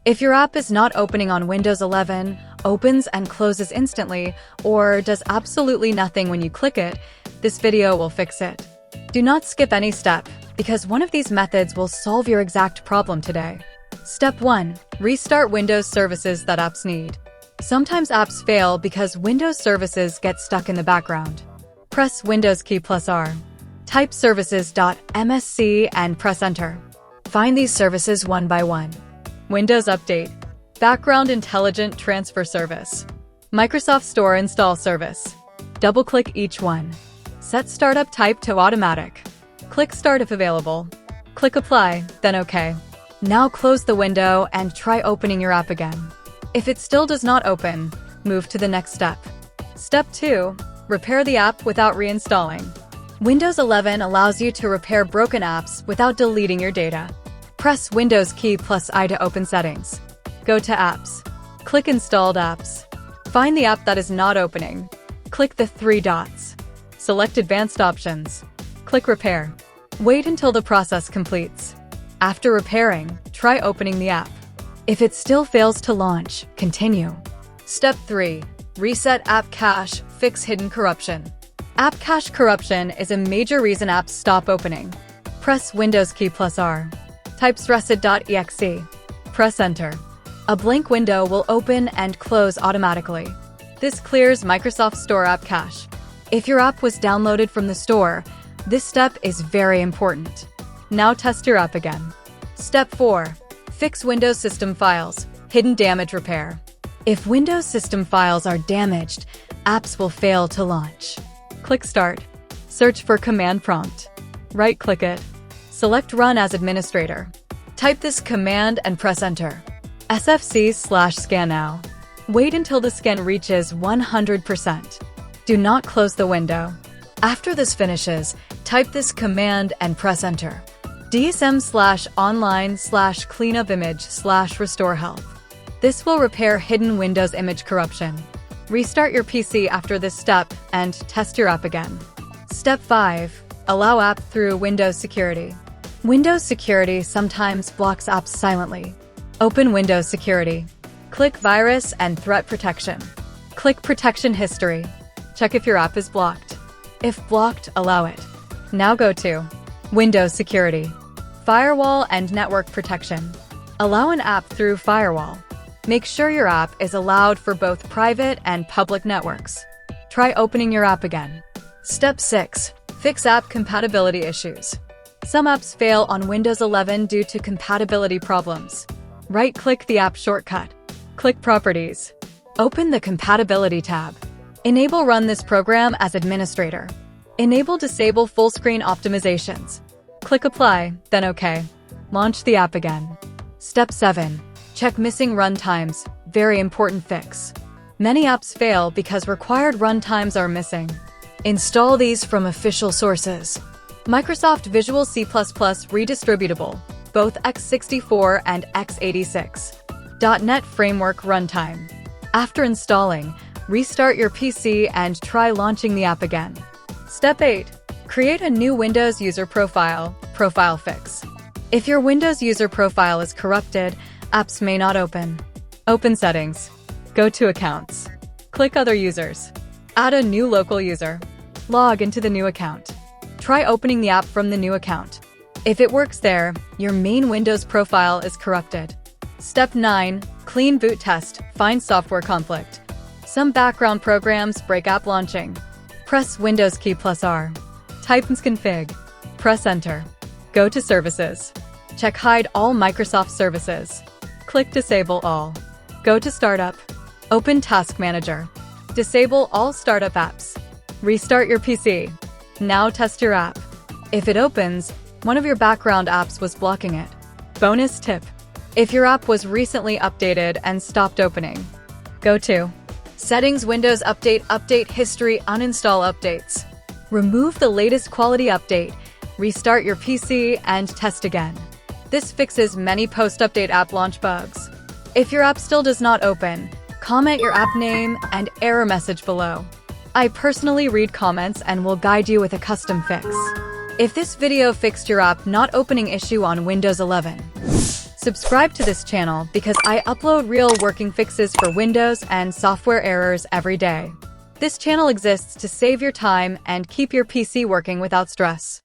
If your app is not opening on Windows 11, opens and closes instantly, or does absolutely nothing when you click it, this video will fix it. Do not skip any step, because one of these methods will solve your exact problem today. Step 1. Restart Windows services that apps need. Sometimes apps fail because Windows services get stuck in the background. Press Windows key plus R. Type services.msc and press Enter. Find these services one by one. Windows Update. Background Intelligent Transfer Service. Microsoft Store Install Service. Double-click each one. Set Startup Type to Automatic. Click Start if available. Click Apply, then OK. Now close the window and try opening your app again. If it still does not open, move to the next step. Step 2. Repair the app without reinstalling. Windows 11 allows you to repair broken apps without deleting your data. Press Windows key plus I to open settings. Go to Apps. Click Installed Apps. Find the app that is not opening. Click the 3 dots. Select Advanced Options. Click Repair. Wait until the process completes. After repairing, try opening the app. If it still fails to launch, continue. Step 3. Reset App Cache, fix hidden corruption. App cache corruption is a major reason apps stop opening. Press Windows key plus R. Type stressed.exe. Press Enter. A blank window will open and close automatically. This clears Microsoft Store app cache. If your app was downloaded from the store, this step is very important. Now test your app again. Step 4. Fix Windows system files, hidden damage repair. If Windows system files are damaged, apps will fail to launch. Click Start. Search for command prompt. Right-click it. Select Run as administrator. Type this command and press Enter. sfc/scan now. Wait until the scan reaches 100%. Do not close the window. After this finishes, type this command and press Enter. dsm/online/cleanupimage/restore health. This will repair hidden Windows image corruption. Restart your PC after this step and test your app again. Step 5. Allow app through Windows Security. Windows Security sometimes blocks apps silently. Open Windows Security. Click Virus and Threat Protection. Click Protection History. Check if your app is blocked. If blocked, allow it. Now go to Windows Security. Firewall and Network Protection. Allow an app through Firewall. Make sure your app is allowed for both private and public networks. Try opening your app again. Step 6. Fix app compatibility issues. Some apps fail on Windows 11 due to compatibility problems. Right-click the app shortcut. Click Properties. Open the Compatibility tab. Enable Run this program as administrator. Enable Disable Full Screen Optimizations. Click Apply, then OK. Launch the app again. Step 7. Check missing runtimes, very important fix. Many apps fail because required runtimes are missing. Install these from official sources. Microsoft Visual C++ Redistributable, both x64 and x86. .NET Framework Runtime. After installing, restart your PC and try launching the app again. Step 8. Create a new Windows user profile, profile fix. If your Windows user profile is corrupted, apps may not open. Open Settings. Go to Accounts. Click Other Users. Add a new local user. Log into the new account. Try opening the app from the new account. If it works there, your main Windows profile is corrupted. Step 9. Clean boot test, find software conflict. Some background programs break app launching. Press Windows key plus R. Type config. Press Enter. Go to Services. Check Hide all Microsoft services. Click Disable all. Go to Startup. Open Task Manager. Disable all startup apps. Restart your PC. Now test your app. If it opens, one of your background apps was blocking it. Bonus tip. If your app was recently updated and stopped opening, go to Settings, Windows Update, Update History, Uninstall Updates. Remove the latest quality update, restart your PC, and test again. This fixes many post-update app launch bugs. If your app still does not open, comment your app name and error message below. I personally read comments and will guide you with a custom fix. If this video fixed your app not opening issue on Windows 11, Subscribe to this channel because I upload real working fixes for Windows and software errors every day. This channel exists to save your time and keep your PC working without stress.